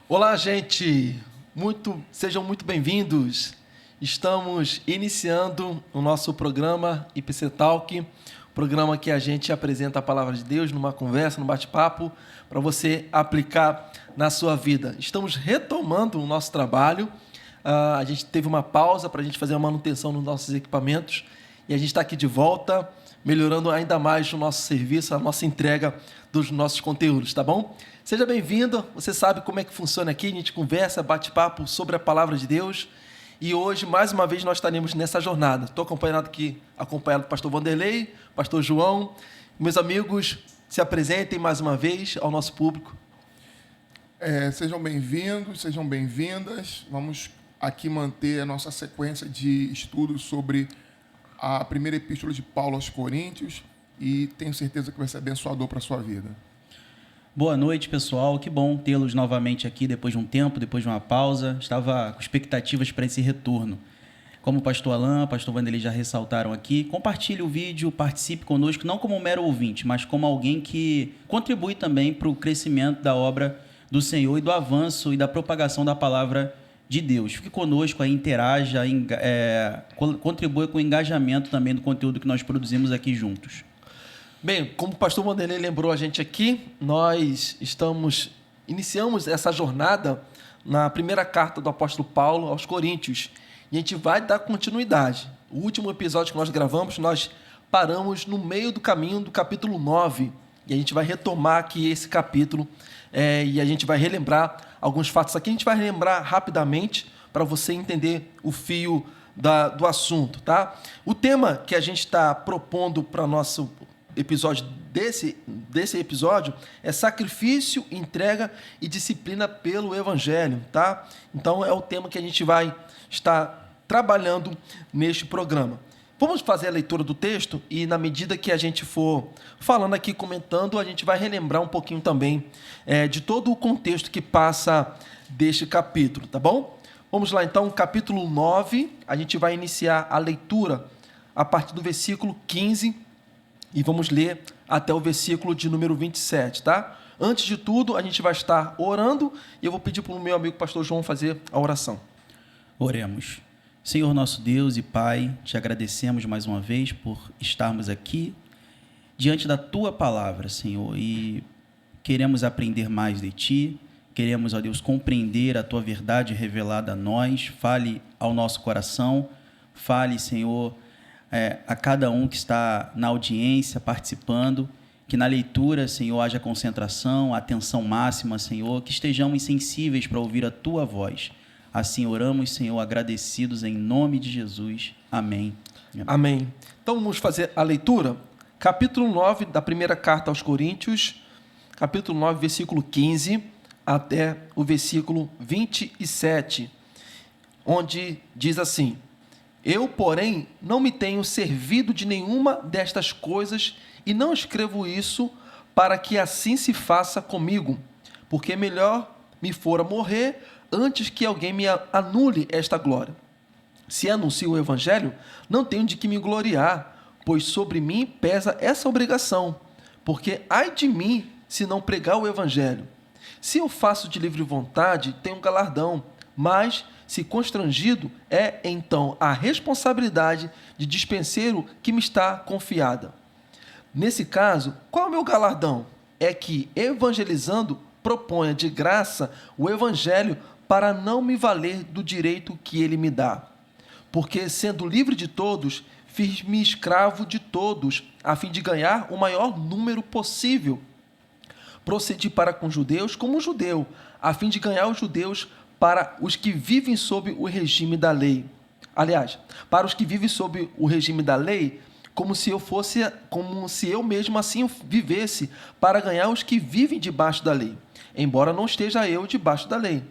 Olá, gente! Sejam muito bem-vindos. Estamos iniciando o nosso programa IPC Talk, programa que a gente apresenta a palavra de Deus numa conversa, num bate-papo, para você aplicar na sua vida. Estamos retomando o nosso trabalho. A gente teve uma pausa para a gente fazer a manutenção nos nossos equipamentos e a gente está aqui de volta, melhorando ainda mais o nosso serviço, a nossa entrega dos nossos conteúdos, tá bom? Seja bem-vindo, você sabe como é que funciona aqui, a gente conversa, bate papo sobre a palavra de Deus e hoje, mais uma vez, nós estaremos nessa jornada. Estou acompanhado do pastor Vanderlei, pastor João. Meus amigos, se apresentem mais uma vez ao nosso público. Sejam bem-vindos, sejam bem-vindas. Vamos aqui manter a nossa sequência de estudos sobre a primeira epístola de Paulo aos Coríntios e tenho certeza que vai ser abençoador para a sua vida. Boa noite, pessoal. Que bom tê-los novamente aqui depois de um tempo, depois de uma pausa. Estava com expectativas para esse retorno. Como o pastor Alain, o pastor Vanderlei já ressaltaram aqui, compartilhe o vídeo, participe conosco, não como um mero ouvinte, mas como alguém que contribui também para o crescimento da obra do Senhor e do avanço e da propagação da palavra de Deus. Fique conosco, aí, interaja, contribua com o engajamento também do conteúdo que nós produzimos aqui juntos. Bem, como o pastor Vanderlei lembrou a gente aqui, nós iniciamos essa jornada na primeira carta do apóstolo Paulo aos Coríntios e a gente vai dar continuidade. O último episódio que nós gravamos, nós paramos no meio do caminho do capítulo 9 e a gente vai retomar aqui esse capítulo e a gente vai relembrar alguns fatos aqui. A gente vai relembrar rapidamente para você entender o fio do assunto, tá? O tema que a gente está propondo para nosso episódio desse episódio é sacrifício, entrega e disciplina pelo Evangelho, tá? Então é o tema que a gente vai estar trabalhando neste programa. Vamos fazer a leitura do texto e na medida que a gente for falando aqui, comentando, a gente vai relembrar um pouquinho também de todo o contexto que passa deste capítulo, tá bom? Vamos lá então, capítulo 9, a gente vai iniciar a leitura a partir do versículo 15 e vamos ler até o versículo de número 27, tá? Antes de tudo, a gente vai estar orando e eu vou pedir para o meu amigo pastor João fazer a oração. Oremos. Senhor nosso Deus e Pai, te agradecemos mais uma vez por estarmos aqui diante da Tua palavra, Senhor, e queremos aprender mais de Ti, queremos, ó Deus, compreender a Tua verdade revelada a nós, fale ao nosso coração, fale, Senhor, a cada um que está na audiência, participando, que na leitura, Senhor, haja concentração, atenção máxima, Senhor, que estejamos sensíveis para ouvir a Tua voz. Assim oramos, Senhor, agradecidos em nome de Jesus. Amém. Amém. Então vamos fazer a leitura. Capítulo 9 da primeira carta aos Coríntios, capítulo 9, versículo 15 até o versículo 27, onde diz assim: Eu, porém, não me tenho servido de nenhuma destas coisas e não escrevo isso para que assim se faça comigo, porque melhor me fora morrer antes que alguém me anule esta glória. Se anuncio o evangelho, não tenho de que me gloriar, pois sobre mim pesa essa obrigação, porque ai de mim se não pregar o evangelho. Se eu faço de livre vontade, tenho galardão, mas se constrangido, é então a responsabilidade de dispenseiro que me está confiada. Nesse caso, qual é o meu galardão? É que, evangelizando, proponha de graça o evangelho para não me valer do direito que ele me dá. Porque, sendo livre de todos, fiz-me escravo de todos, a fim de ganhar o maior número possível. Procedi para com os judeus como judeu, a fim de ganhar os judeus para os que vivem sob o regime da lei. Aliás, para os que vivem sob o regime da lei, como se eu mesmo assim vivesse, para ganhar os que vivem debaixo da lei, embora não esteja eu debaixo da lei.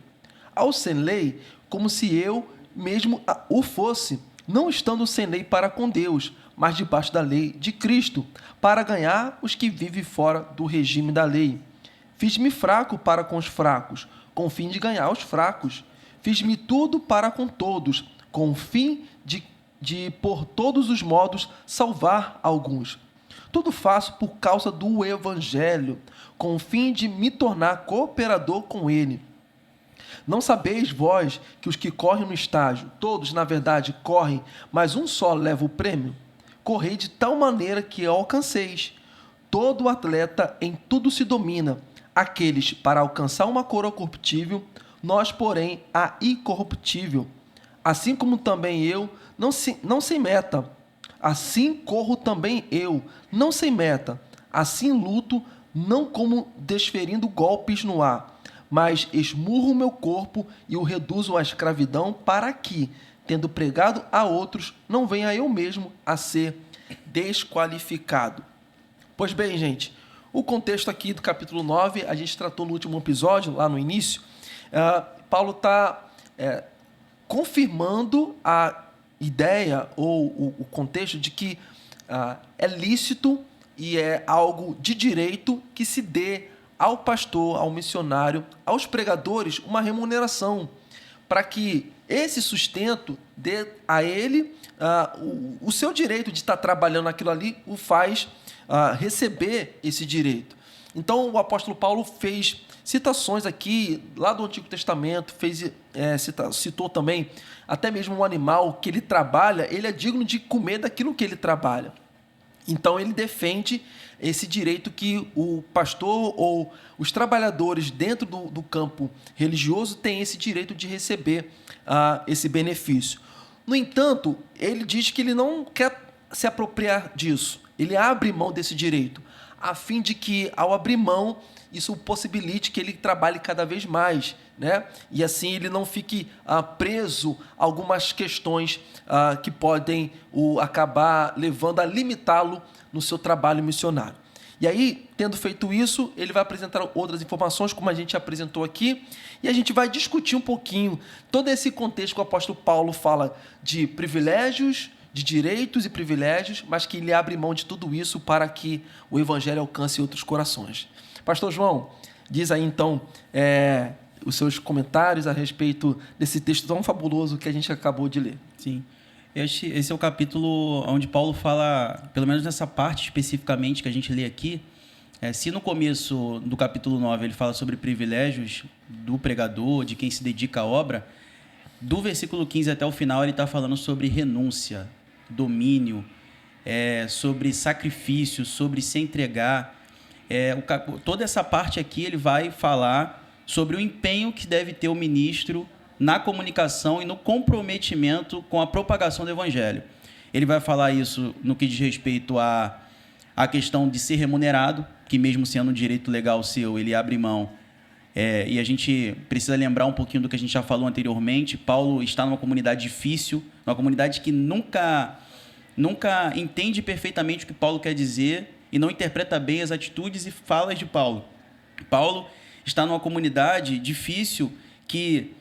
Ao sem lei, como se eu mesmo o fosse, não estando sem lei para com Deus, mas debaixo da lei de Cristo, para ganhar os que vivem fora do regime da lei. Fiz-me fraco para com os fracos, com o fim de ganhar os fracos. Fiz-me tudo para com todos, com o fim de por todos os modos, salvar alguns. Tudo faço por causa do Evangelho, com o fim de me tornar cooperador com ele. Não sabeis vós que os que correm no estágio, todos, na verdade, correm, mas um só leva o prêmio? Correi de tal maneira que alcanceis. Todo atleta em tudo se domina, aqueles para alcançar uma coroa corruptível, nós, porém, a incorruptível. Assim como também eu, não sem meta. Assim corro também eu, não sem meta. Assim luto, não como desferindo golpes no ar, mas esmurro o meu corpo e o reduzo à escravidão para que, tendo pregado a outros, não venha eu mesmo a ser desqualificado. Pois bem, gente, o contexto aqui do capítulo 9, a gente tratou no último episódio, lá no início. Paulo está confirmando a ideia ou o contexto de que é lícito e é algo de direito que se dê ao pastor, ao missionário, aos pregadores uma remuneração, para que esse sustento dê a ele o seu direito de estar trabalhando aquilo ali, o faz receber esse direito. Então, o apóstolo Paulo fez citações aqui, lá do Antigo Testamento, citou também até mesmo um animal que ele trabalha, ele é digno de comer daquilo que ele trabalha. Então, ele defende esse direito que o pastor ou os trabalhadores dentro do campo religioso têm esse direito de receber esse benefício. No entanto, ele diz que ele não quer se apropriar disso. Ele abre mão desse direito, a fim de que, ao abrir mão, isso possibilite que ele trabalhe cada vez mais, né? E assim ele não fique preso a algumas questões que podem acabar levando a limitá-lo no seu trabalho missionário. E aí, tendo feito isso, ele vai apresentar outras informações, como a gente apresentou aqui, e a gente vai discutir um pouquinho todo esse contexto que o apóstolo Paulo fala de privilégios, de direitos e privilégios, mas que ele abre mão de tudo isso para que o evangelho alcance outros corações. Pastor João, diz aí então os seus comentários a respeito desse texto tão fabuloso que a gente acabou de ler. Sim. Esse é o capítulo onde Paulo fala, pelo menos nessa parte especificamente que a gente lê aqui, se no começo do capítulo 9 ele fala sobre privilégios do pregador, de quem se dedica à obra, do versículo 15 até o final ele está falando sobre renúncia, domínio, sobre sacrifício, sobre se entregar. Toda essa parte aqui ele vai falar sobre o empenho que deve ter o ministro na comunicação e no comprometimento com a propagação do evangelho. Ele vai falar isso no que diz respeito à questão de ser remunerado, que mesmo sendo um direito legal seu, ele abre mão. E a gente precisa lembrar um pouquinho do que a gente já falou anteriormente. Paulo está numa comunidade difícil, uma comunidade que nunca entende perfeitamente o que Paulo quer dizer e não interpreta bem as atitudes e falas de Paulo. Paulo está numa comunidade difícil que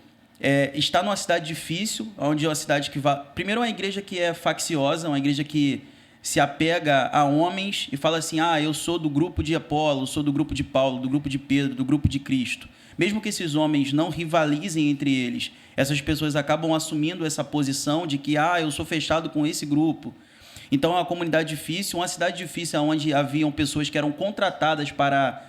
está numa cidade difícil, onde é uma cidade que vai... Primeiro, é uma igreja que é facciosa, uma igreja que se apega a homens e fala assim, eu sou do grupo de Apolo, sou do grupo de Paulo, do grupo de Pedro, do grupo de Cristo. Mesmo que esses homens não rivalizem entre eles, essas pessoas acabam assumindo essa posição de que, eu sou fechado com esse grupo. Então, é uma comunidade difícil, uma cidade difícil onde haviam pessoas que eram contratadas para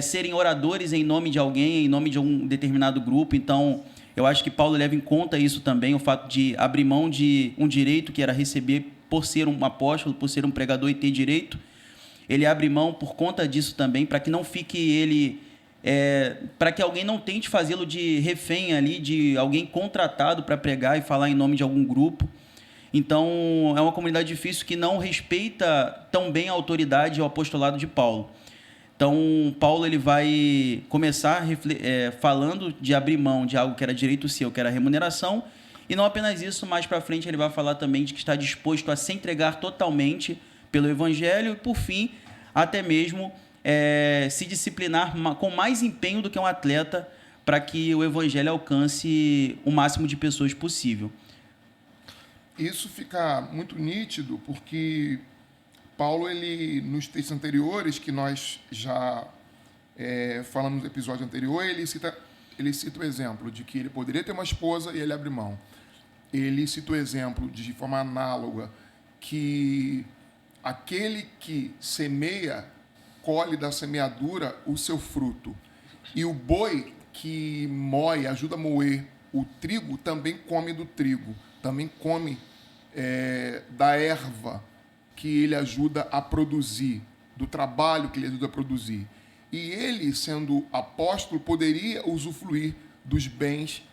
serem oradores em nome de alguém, em nome de um determinado grupo. Então, eu acho que Paulo leva em conta isso também, o fato de abrir mão de um direito que era receber por ser um apóstolo, por ser um pregador e ter direito. Ele abre mão por conta disso também, para que não fique ele... para que alguém não tente fazê-lo de refém ali, de alguém contratado para pregar e falar em nome de algum grupo. Então, é uma comunidade difícil que não respeita tão bem a autoridade e o apostolado de Paulo. Então, Paulo ele vai começar falando de abrir mão de algo que era direito seu, que era remuneração, e não apenas isso, mais para frente ele vai falar também de que está disposto a se entregar totalmente pelo evangelho e, por fim, até mesmo se disciplinar com mais empenho do que um atleta para que o evangelho alcance o máximo de pessoas possível. Isso fica muito nítido porque Paulo, nos textos anteriores, que nós já falamos no episódio anterior, ele cita o exemplo de que ele poderia ter uma esposa e ele abre mão. Ele cita o exemplo, de forma análoga, que aquele que semeia, colhe da semeadura o seu fruto. E o boi que moe, ajuda a moer o trigo, também come do trigo, também come da erva que ele ajuda a produzir, do trabalho que ele ajuda a produzir. E ele, sendo apóstolo, poderia usufruir dos bens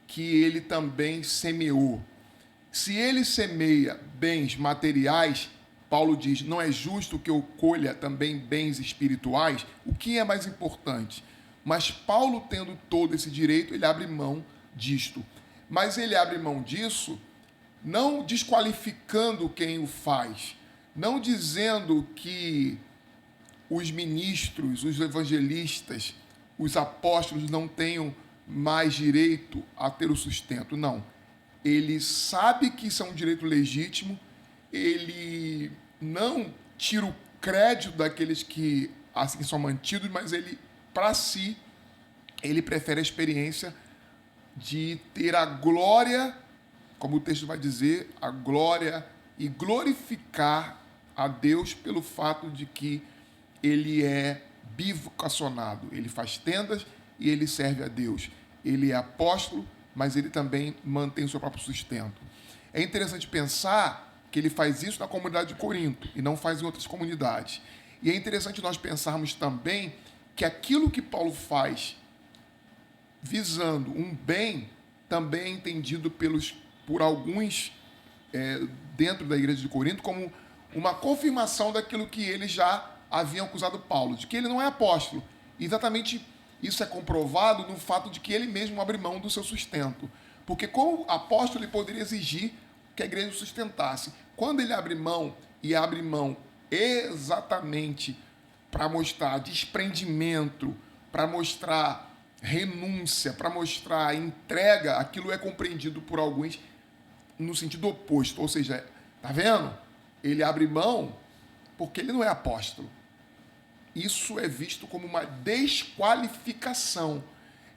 que ele também semeou. Se ele semeia bens materiais, Paulo diz, não é justo que eu colha também bens espirituais? O que é mais importante? Mas Paulo, tendo todo esse direito, ele abre mão disto. Mas ele abre mão disso não desqualificando quem o faz, não dizendo que os ministros, os evangelistas, os apóstolos não tenham mais direito a ter o sustento. Não. Ele sabe que isso é um direito legítimo, ele não tira o crédito daqueles que assim são mantidos, mas ele, para si, ele prefere a experiência de ter a glória, como o texto vai dizer, a glória e glorificar a Deus pelo fato de que ele é bivocacionado, ele faz tendas e ele serve a Deus. Ele é apóstolo, mas ele também mantém o seu próprio sustento. É interessante pensar que ele faz isso na comunidade de Corinto e não faz em outras comunidades. E é interessante nós pensarmos também que aquilo que Paulo faz visando um bem também é entendido por alguns dentro da igreja de Corinto como uma confirmação daquilo que eles já haviam acusado Paulo, de que ele não é apóstolo. E exatamente isso é comprovado no fato de que ele mesmo abre mão do seu sustento. Porque como apóstolo ele poderia exigir que a igreja o sustentasse. Quando ele abre mão, e abre mão exatamente para mostrar desprendimento, para mostrar renúncia, para mostrar entrega, aquilo é compreendido por alguns no sentido oposto. Ou seja, tá vendo? Ele abre mão porque ele não é apóstolo. Isso é visto como uma desqualificação.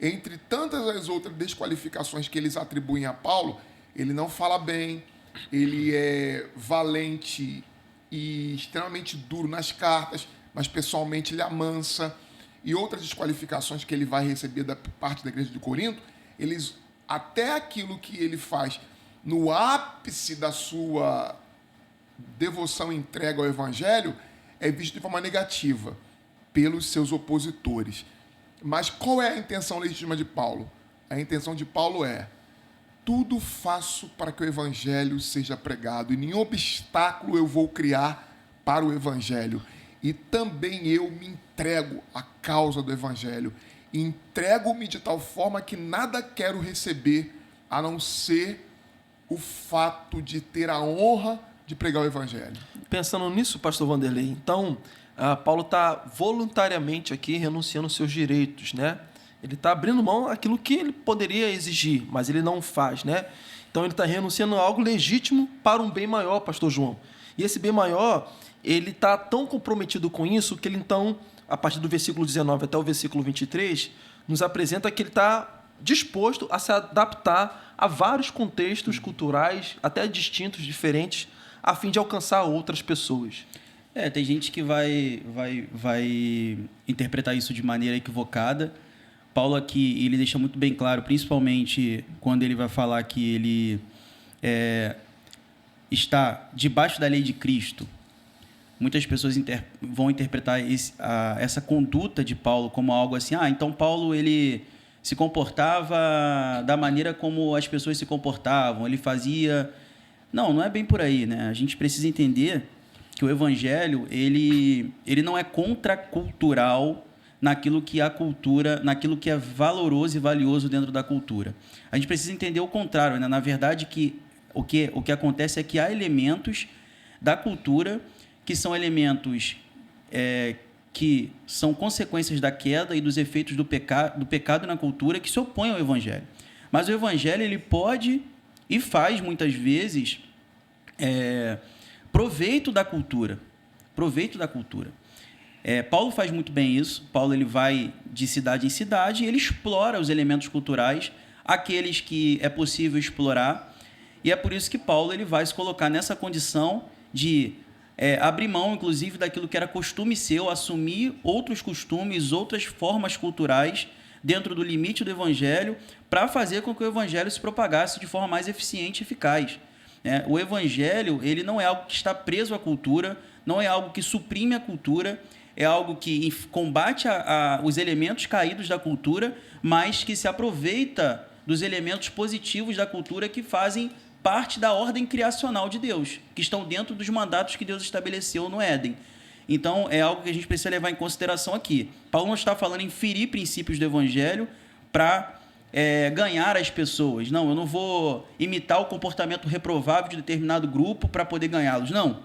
Entre tantas as outras desqualificações que eles atribuem a Paulo, ele não fala bem, ele é valente e extremamente duro nas cartas, mas pessoalmente ele amansa. E outras desqualificações que ele vai receber da parte da igreja de Corinto, eles, até aquilo que ele faz no ápice da sua devoção e entrega ao evangelho, é visto de forma negativa pelos seus opositores. Mas qual é a intenção legítima de Paulo? A intenção de Paulo é: tudo faço para que o evangelho seja pregado, e nenhum obstáculo eu vou criar para o evangelho. E também eu me entrego à causa do evangelho. Entrego-me de tal forma que nada quero receber, a não ser o fato de ter a honra de pregar o evangelho. Pensando nisso, pastor Vanderlei, então, Paulo está voluntariamente aqui renunciando aos seus direitos, né? Ele está abrindo mão daquilo que ele poderia exigir, mas ele não faz, né? Então, ele está renunciando a algo legítimo para um bem maior, pastor João. E esse bem maior, ele está tão comprometido com isso que ele, então, a partir do versículo 19 até o versículo 23, nos apresenta que ele está disposto a se adaptar a vários contextos culturais, até distintos, diferentes, a fim de alcançar outras pessoas. Tem gente que vai interpretar isso de maneira equivocada. Paulo aqui, ele deixa muito bem claro, principalmente quando ele vai falar que ele está debaixo da lei de Cristo. Muitas pessoas vão interpretar essa conduta de Paulo como algo assim, então Paulo ele se comportava da maneira como as pessoas se comportavam, ele fazia... Não é bem por aí, né? A gente precisa entender que o evangelho ele não é contracultural naquilo que a cultura, naquilo que é valoroso e valioso dentro da cultura. A gente precisa entender o contrário, né? Na verdade, que o que acontece é que há elementos da cultura que são elementos que são consequências da queda e dos efeitos do pecado na cultura que se opõem ao evangelho. Mas o evangelho ele pode e faz muitas vezes proveito da cultura. Paulo faz muito bem isso. Paulo ele vai de cidade em cidade e ele explora os elementos culturais, aqueles que é possível explorar. E é por isso que Paulo ele vai se colocar nessa condição de abrir mão, inclusive, daquilo que era costume seu, assumir outros costumes, outras formas culturais, dentro do limite do evangelho, para fazer com que o evangelho se propagasse de forma mais eficiente e eficaz. O evangelho, ele não é algo que está preso à cultura, não é algo que suprime a cultura, é algo que combate os elementos caídos da cultura, mas que se aproveita dos elementos positivos da cultura que fazem parte da ordem criacional de Deus, que estão dentro dos mandatos que Deus estabeleceu no Éden. Então, é algo que a gente precisa levar em consideração aqui. Paulo não está falando em ferir princípios do evangelho para ganhar as pessoas. Não, eu não vou imitar o comportamento reprovável de determinado grupo para poder ganhá-los. Não.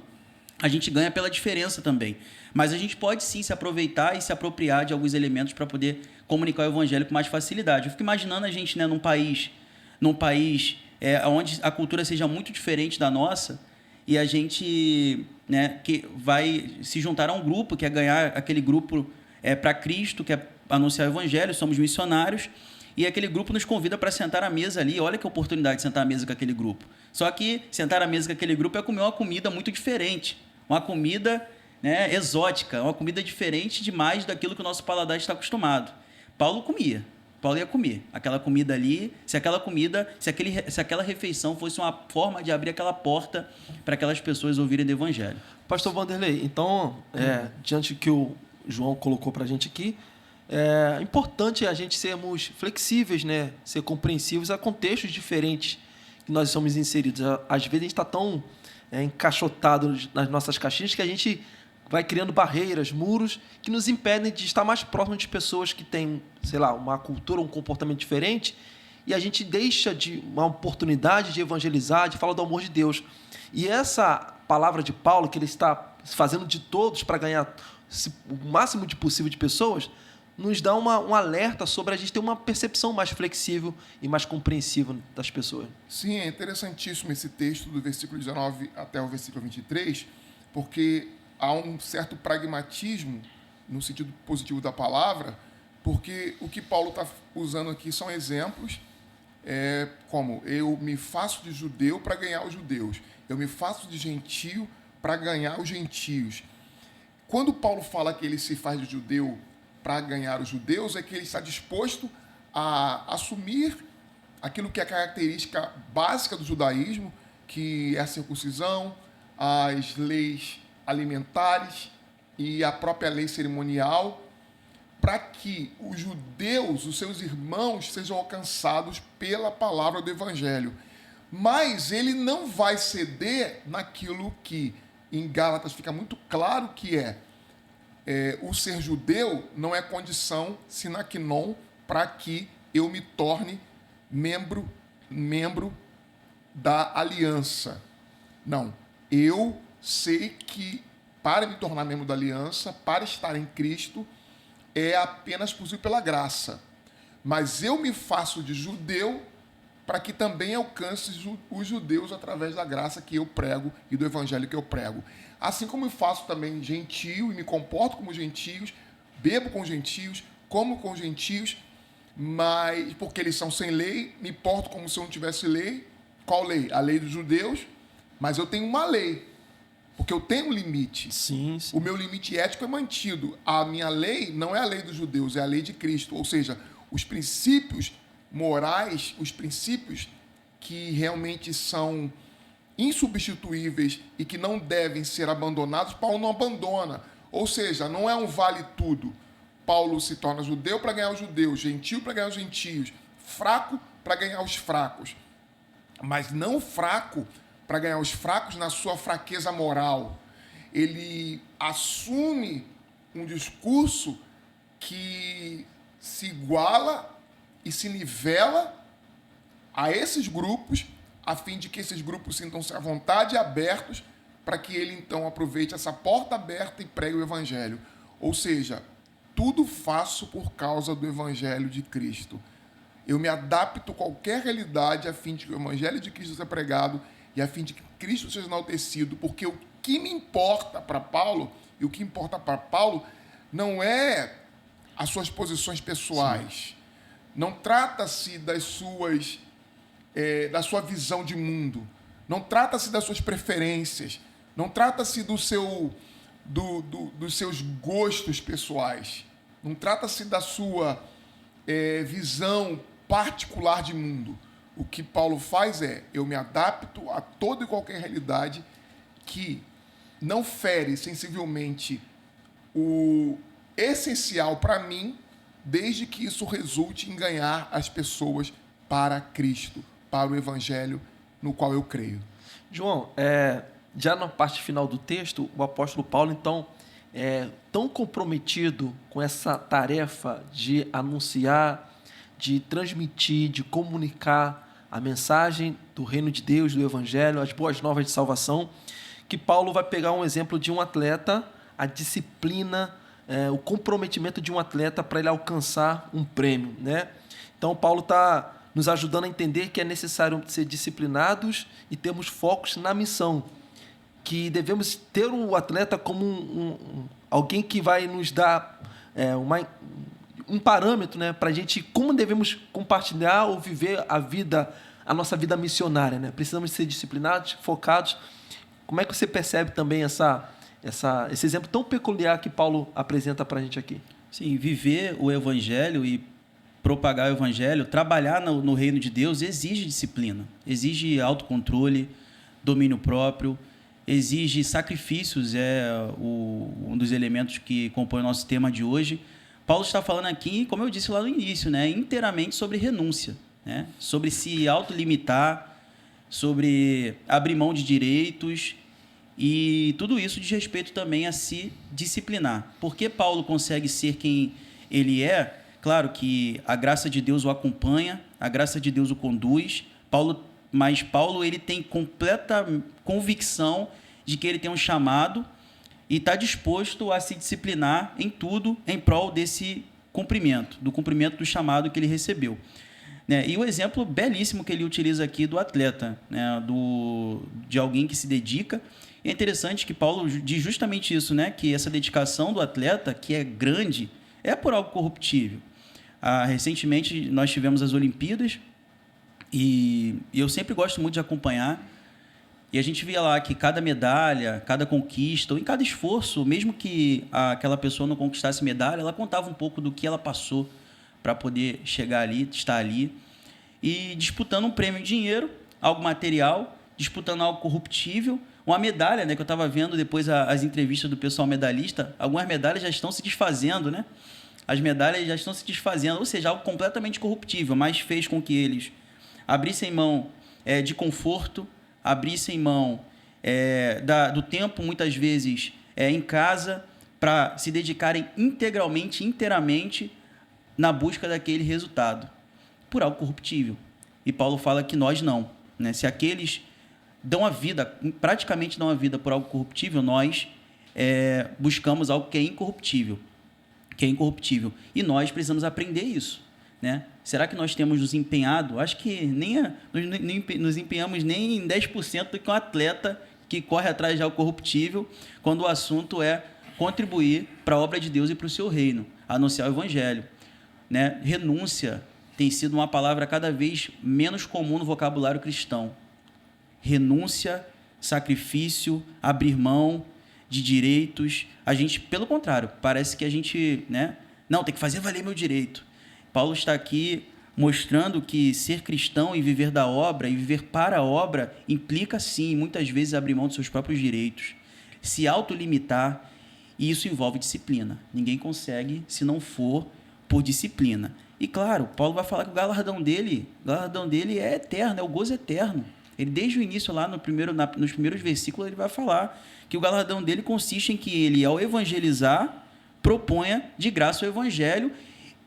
A gente ganha pela diferença também. Mas a gente pode sim se aproveitar e se apropriar de alguns elementos para poder comunicar o evangelho com mais facilidade. Eu fico imaginando a gente, num país onde a cultura seja muito diferente da nossa, e a gente, que vai se juntar a um grupo, que é ganhar aquele grupo para Cristo, que é anunciar o evangelho, somos missionários, e aquele grupo nos convida para sentar à mesa ali. Olha que oportunidade de sentar à mesa com aquele grupo. Só que sentar à mesa com aquele grupo é comer uma comida muito diferente, uma comida exótica, uma comida diferente demais daquilo que o nosso paladar está acostumado. Paulo ia comer aquela comida ali, se aquela refeição fosse uma forma de abrir aquela porta para aquelas pessoas ouvirem do evangelho. Pastor Vanderlei, então, diante do que o João colocou para a gente aqui, é importante a gente sermos flexíveis, ser compreensivos a contextos diferentes que nós somos inseridos. Às vezes a gente está tão encaixotado nas nossas caixinhas que a gente vai criando barreiras, muros, que nos impedem de estar mais próximo de pessoas que têm, sei lá, uma cultura, um comportamento diferente, e a gente deixa de uma oportunidade de evangelizar, de falar do amor de Deus. E essa palavra de Paulo, que ele está fazendo de todos para ganhar o máximo de possível de pessoas, nos dá um alerta sobre a gente ter uma percepção mais flexível e mais compreensiva das pessoas. Sim, é interessantíssimo esse texto do versículo 19 até o versículo 23, porque há um certo pragmatismo no sentido positivo da palavra, porque o que Paulo está usando aqui são exemplos, como eu me faço de judeu para ganhar os judeus, eu me faço de gentio para ganhar os gentios. Quando Paulo fala que ele se faz de judeu para ganhar os judeus, é que ele está disposto a assumir aquilo que é a característica básica do judaísmo, que é a circuncisão, as leis alimentares e a própria lei cerimonial, para que os judeus, os seus irmãos, sejam alcançados pela palavra do evangelho. Mas ele não vai ceder naquilo que em Gálatas fica muito claro que o ser judeu não é condição sine qua non para que eu me torne membro da aliança. Não, eu sei que para me tornar membro da aliança, para estar em Cristo, é apenas possível pela graça. Mas eu me faço de judeu para que também alcance os judeus através da graça que eu prego e do evangelho que eu prego. Assim como eu faço também gentio e me comporto como gentios, bebo com gentios, como com gentios, mas porque eles são sem lei, me porto como se eu não tivesse lei. Qual lei? A lei dos judeus, mas eu tenho uma lei, porque eu tenho um limite. Sim. O meu limite ético é mantido. A minha lei não é a lei dos judeus, é a lei de Cristo. Ou seja, os princípios morais, os princípios que realmente são insubstituíveis e que não devem ser abandonados, Paulo não abandona. Ou seja, não é um vale tudo. Paulo se torna judeu para ganhar os judeus, gentio para ganhar os gentios, fraco para ganhar os fracos. Mas não fraco para ganhar os fracos na sua fraqueza moral. Ele assume um discurso que se iguala e se nivela a esses grupos, a fim de que esses grupos sintam-se à vontade e abertos para que ele, então, aproveite essa porta aberta e pregue o evangelho. Ou seja, tudo faço por causa do evangelho de Cristo. Eu me adapto a qualquer realidade a fim de que o evangelho de Cristo seja pregado e a fim de que Cristo seja enaltecido, porque o que me importa para Paulo, e o que importa para Paulo, não é as suas posições pessoais. Sim. Não trata-se da sua visão de mundo. Não trata-se das suas preferências. Não trata-se dos seus gostos pessoais. Não trata-se da sua visão particular de mundo. O que Paulo faz é, eu me adapto a toda e qualquer realidade que não fere sensivelmente o essencial para mim, desde que isso resulte em ganhar as pessoas para Cristo, para o Evangelho no qual eu creio. João, já na parte final do texto, o apóstolo Paulo, então, é tão comprometido com essa tarefa de anunciar, de transmitir, de comunicar a mensagem do reino de Deus, do Evangelho, as boas novas de salvação, que Paulo vai pegar um exemplo de um atleta, a disciplina, o comprometimento de um atleta para ele alcançar um prêmio, né? Então, Paulo está nos ajudando a entender que é necessário ser disciplinados e termos focos na missão, que devemos ter o atleta como alguém que vai nos dar um parâmetro, né, para a gente, como devemos compartilhar ou viver a nossa vida missionária, né? Precisamos ser disciplinados, focados. Como é que você percebe também esse exemplo tão peculiar que Paulo apresenta para a gente aqui? Sim, viver o Evangelho e propagar o Evangelho, trabalhar no reino de Deus exige disciplina, exige autocontrole, domínio próprio, exige sacrifícios, um dos elementos que compõe o nosso tema de hoje. Paulo está falando aqui, como eu disse lá no início, né, inteiramente sobre renúncia, né, sobre se autolimitar, sobre abrir mão de direitos, e tudo isso diz respeito também a se disciplinar. Por que Paulo consegue ser quem ele é? Claro que a graça de Deus o acompanha, a graça de Deus o conduz, mas Paulo ele tem completa convicção de que ele tem um chamado e está disposto a se disciplinar em tudo em prol desse cumprimento do chamado que ele recebeu. Né? E o exemplo belíssimo que ele utiliza aqui do atleta, né? De alguém que se dedica. É interessante que Paulo diz justamente isso, né? Que essa dedicação do atleta, que é grande, é por algo corruptível. Recentemente nós tivemos as Olimpíadas e eu sempre gosto muito de acompanhar, e a gente via lá que cada medalha, cada conquista, ou em cada esforço, mesmo que aquela pessoa não conquistasse medalha, ela contava um pouco do que ela passou para poder chegar ali, estar ali, e disputando um prêmio em dinheiro, algo material, disputando algo corruptível, uma medalha, né, que eu estava vendo depois as entrevistas do pessoal medalhista, algumas medalhas já estão se desfazendo, né? As medalhas já estão se desfazendo, ou seja, algo completamente corruptível, mas fez com que eles abrissem mão de conforto, abrissem mão do tempo, muitas vezes, em casa, para se dedicarem inteiramente, na busca daquele resultado, por algo corruptível. E Paulo fala que nós não, né? Se aqueles praticamente dão a vida por algo corruptível, nós buscamos algo que é incorruptível. E nós precisamos aprender isso, né? Será que nós temos nos empenhado? Acho que nos empenhamos nem em 10% do que um atleta que corre atrás de algo corruptível, quando o assunto é contribuir para a obra de Deus e para o seu reino, anunciar o Evangelho, né? Renúncia tem sido uma palavra cada vez menos comum no vocabulário cristão. Renúncia, sacrifício, abrir mão de direitos. A gente, pelo contrário, parece que a gente, né, não, tem que fazer valer meu direito. Paulo está aqui mostrando que ser cristão e viver da obra e viver para a obra implica, sim, muitas vezes abrir mão dos seus próprios direitos, se autolimitar, e isso envolve disciplina. Ninguém consegue se não for por disciplina. E, claro, Paulo vai falar que o galardão dele é eterno, o gozo eterno. Ele, desde o início, lá nos primeiros versículos, ele vai falar que o galardão dele consiste em que ele, ao evangelizar, proponha de graça o evangelho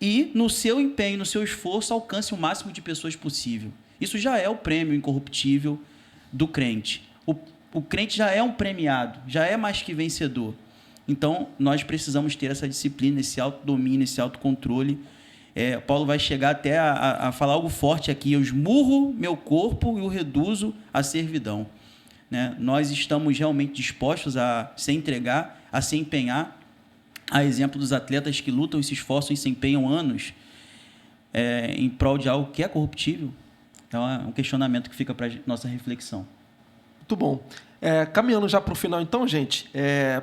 e, no seu empenho, no seu esforço, alcance o máximo de pessoas possível. Isso já é o prêmio incorruptível do crente. O crente já é um premiado, já é mais que vencedor. Então, nós precisamos ter essa disciplina, esse autodomínio, esse autocontrole. Paulo vai chegar até a falar algo forte aqui: eu esmurro meu corpo e o reduzo à servidão. Né? Nós estamos realmente dispostos a se entregar, a se empenhar, a exemplo dos atletas que lutam e se esforçam e se empenham anos em prol de algo que é corruptível. Então, é um questionamento que fica para a nossa reflexão. Muito bom. Caminhando já para o final, então, gente,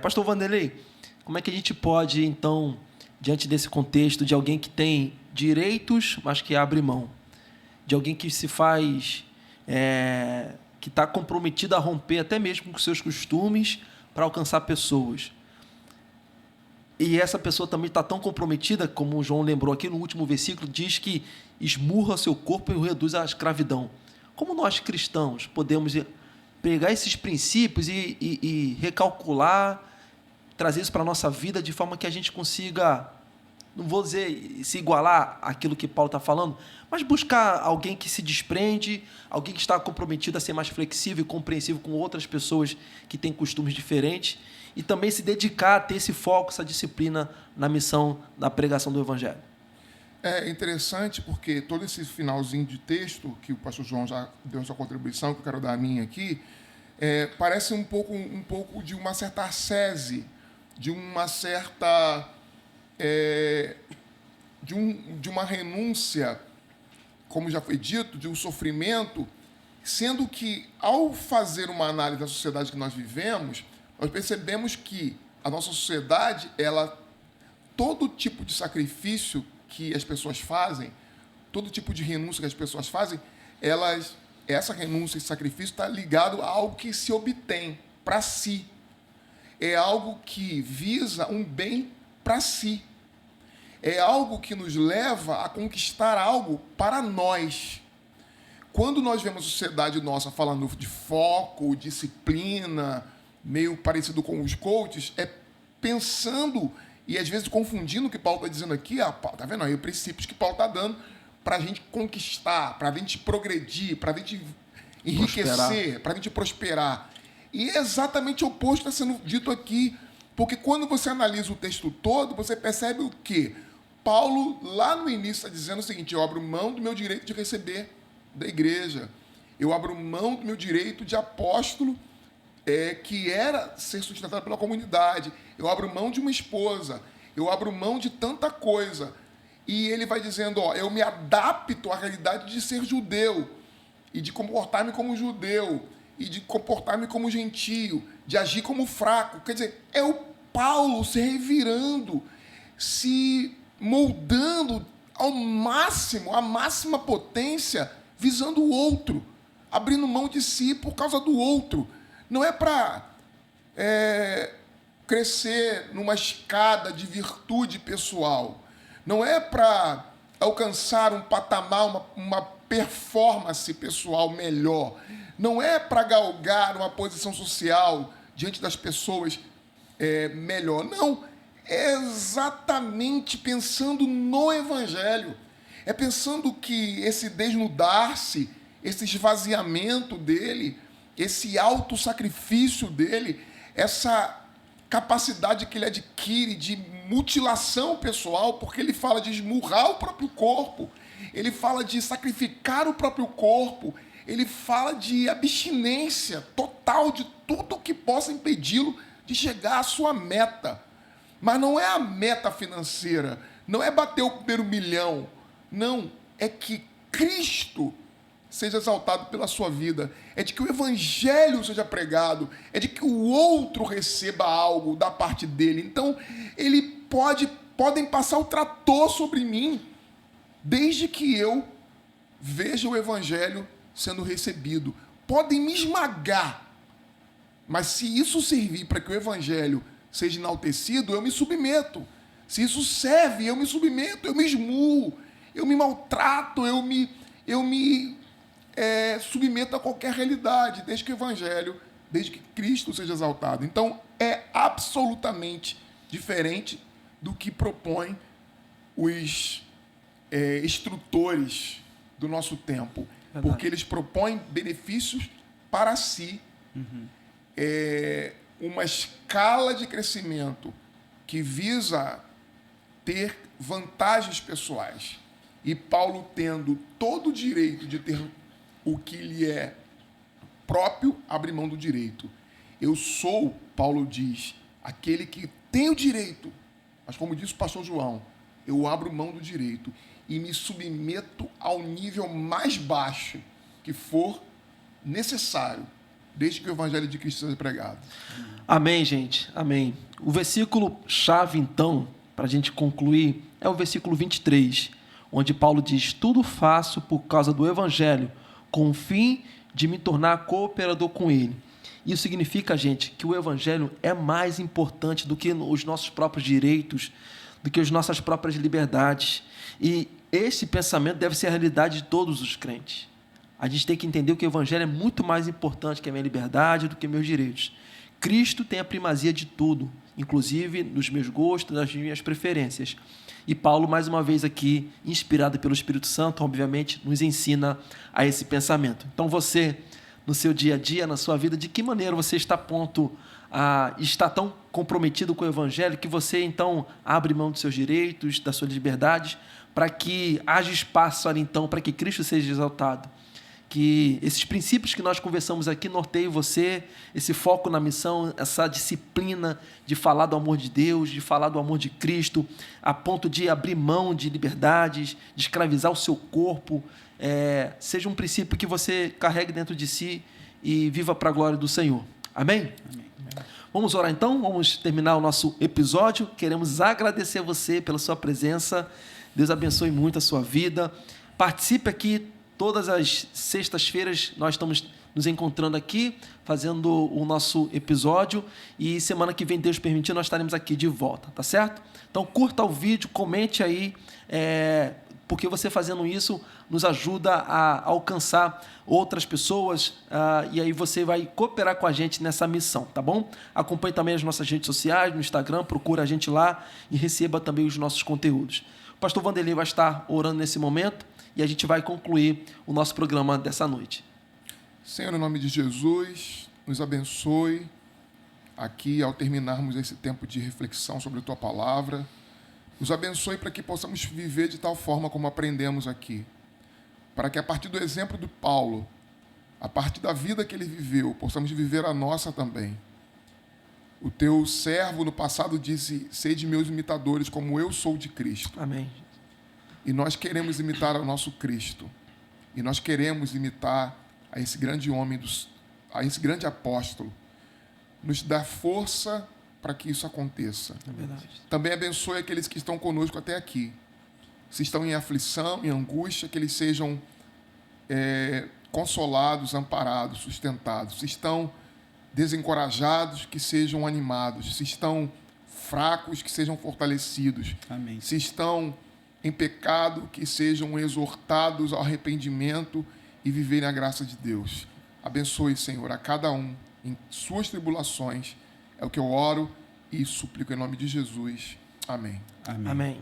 Pastor Vanderlei, como é que a gente pode, então, diante desse contexto de alguém que tem direitos, mas que abre mão, de alguém que se faz, que está comprometido a romper até mesmo com seus costumes para alcançar pessoas. E essa pessoa também está tão comprometida, como o João lembrou aqui no último versículo, diz que esmurra seu corpo e o reduz à escravidão. Como nós cristãos podemos pegar esses princípios e recalcular, trazer isso para a nossa vida de forma que a gente consiga, não vou dizer se igualar àquilo que Paulo está falando, mas buscar alguém que se desprende, alguém que está comprometido a ser mais flexível e compreensivo com outras pessoas que têm costumes diferentes e também se dedicar a ter esse foco, essa disciplina na missão da pregação do Evangelho. É interessante porque todo esse finalzinho de texto, que o pastor João já deu a sua contribuição, que eu quero dar a minha aqui, parece um pouco de uma certa ascese, de uma certa... de uma renúncia, como já foi dito, de um sofrimento, sendo que, ao fazer uma análise da sociedade que nós vivemos, nós percebemos que a nossa sociedade, todo tipo de sacrifício que as pessoas fazem, todo tipo de renúncia que as pessoas fazem, essa renúncia e sacrifício está ligado a algo que se obtém para si. É algo que visa um bem para si. É algo que nos leva a conquistar algo para nós. Quando nós vemos a sociedade nossa falando de foco, disciplina, meio parecido com os coaches, pensando e às vezes confundindo o que Paulo está dizendo aqui, tá vendo aí os princípios que Paulo está dando para a gente conquistar, para a gente progredir, para a gente enriquecer, para a gente prosperar. E é exatamente o oposto que está sendo dito aqui, porque quando você analisa o texto todo, você percebe o quê? Paulo, lá no início, está dizendo o seguinte: eu abro mão do meu direito de receber da igreja, eu abro mão do meu direito de apóstolo, que era ser sustentado pela comunidade, eu abro mão de uma esposa, eu abro mão de tanta coisa. E ele vai dizendo, eu me adapto à realidade de ser judeu, e de comportar-me como judeu, e de comportar-me como gentio, de agir como fraco. Quer dizer, é o Paulo se revirando, se moldando ao máximo, à máxima potência, visando o outro, abrindo mão de si por causa do outro. Não é para crescer numa escada de virtude pessoal. Não é para alcançar um patamar, uma performance pessoal melhor. Não é para galgar uma posição social diante das pessoas melhor. Não. É exatamente pensando no Evangelho. É pensando que esse desnudar-se, esse esvaziamento dele, esse autossacrifício dele, essa capacidade que ele adquire de mutilação pessoal, porque ele fala de esmurrar o próprio corpo, ele fala de sacrificar o próprio corpo, ele fala de abstinência total de tudo que possa impedi-lo de chegar à sua meta. Mas não é a meta financeira, não é bater o primeiro milhão, não, é que Cristo seja exaltado pela sua vida, é de que o Evangelho seja pregado, é de que o outro receba algo da parte dele. Então, podem passar o trator sobre mim, desde que eu veja o Evangelho sendo recebido. Podem me esmagar, mas se isso servir para que o Evangelho seja enaltecido, eu me submeto. Se isso serve, eu me submeto, eu me esmurro, eu me maltrato, eu me submeto a qualquer realidade, desde que o Evangelho, desde que Cristo seja exaltado. Então, é absolutamente diferente do que propõem os instrutores do nosso tempo. Verdade. Porque eles propõem benefícios para si. Uhum. Uma escala de crescimento que visa ter vantagens pessoais. E Paulo, tendo todo o direito de ter o que lhe é próprio, abre mão do direito. Eu sou, Paulo diz, aquele que tem o direito, mas como disse o pastor João, eu abro mão do direito e me submeto ao nível mais baixo que for necessário, desde que o Evangelho de Cristo seja pregado. Amém, gente. Amém. O versículo-chave, então, para a gente concluir, é o versículo 23, onde Paulo diz: tudo faço por causa do Evangelho, com o fim de me tornar cooperador com ele. Isso significa, gente, que o Evangelho é mais importante do que os nossos próprios direitos, do que as nossas próprias liberdades. E esse pensamento deve ser a realidade de todos os crentes. A gente tem que entender que o Evangelho é muito mais importante que a minha liberdade, do que meus direitos. Cristo tem a primazia de tudo, inclusive nos meus gostos, nas minhas preferências. E Paulo, mais uma vez aqui, inspirado pelo Espírito Santo, obviamente, nos ensina a esse pensamento. Então você, no seu dia a dia, na sua vida, de que maneira você está está tão comprometido com o Evangelho que você, então, abre mão dos seus direitos, das suas liberdades, para que haja espaço ali, então, para que Cristo seja exaltado. Que esses princípios que nós conversamos aqui norteiem você, esse foco na missão, essa disciplina de falar do amor de Deus, de falar do amor de Cristo, a ponto de abrir mão de liberdades, de escravizar o seu corpo, seja um princípio que você carregue dentro de si e viva para a glória do Senhor. Amém? Amém. Vamos orar então? Vamos terminar o nosso episódio. Queremos agradecer a você pela sua presença. Deus abençoe muito a sua vida. Participe aqui. Todas as sextas-feiras nós estamos nos encontrando aqui, fazendo o nosso episódio, e semana que vem, Deus permitir, nós estaremos aqui de volta, tá certo? Então curta o vídeo, comente aí, porque você fazendo isso nos ajuda a alcançar outras pessoas, e aí você vai cooperar com a gente nessa missão, tá bom? Acompanhe também as nossas redes sociais, no Instagram, procura a gente lá e receba também os nossos conteúdos. O pastor Vanderlei vai estar orando nesse momento, e a gente vai concluir o nosso programa dessa noite. Senhor, em nome de Jesus, nos abençoe aqui ao terminarmos esse tempo de reflexão sobre a Tua Palavra. Nos abençoe para que possamos viver de tal forma como aprendemos aqui. Para que a partir do exemplo do Paulo, a partir da vida que ele viveu, possamos viver a nossa também. O Teu servo no passado disse: sede meus imitadores como eu sou de Cristo. Amém. E nós queremos imitar ao nosso Cristo. E nós queremos imitar a esse grande homem, a esse grande apóstolo. Nos dá força para que isso aconteça. É verdade. Também abençoe aqueles que estão conosco até aqui. Se estão em aflição, em angústia, que eles sejam consolados, amparados, sustentados. Se estão desencorajados, que sejam animados. Se estão fracos, que sejam fortalecidos. Amém. Se estão em pecado, que sejam exortados ao arrependimento e viverem a graça de Deus. Abençoe, Senhor, a cada um em suas tribulações. É o que eu oro e suplico em nome de Jesus. Amém. Amém. Amém.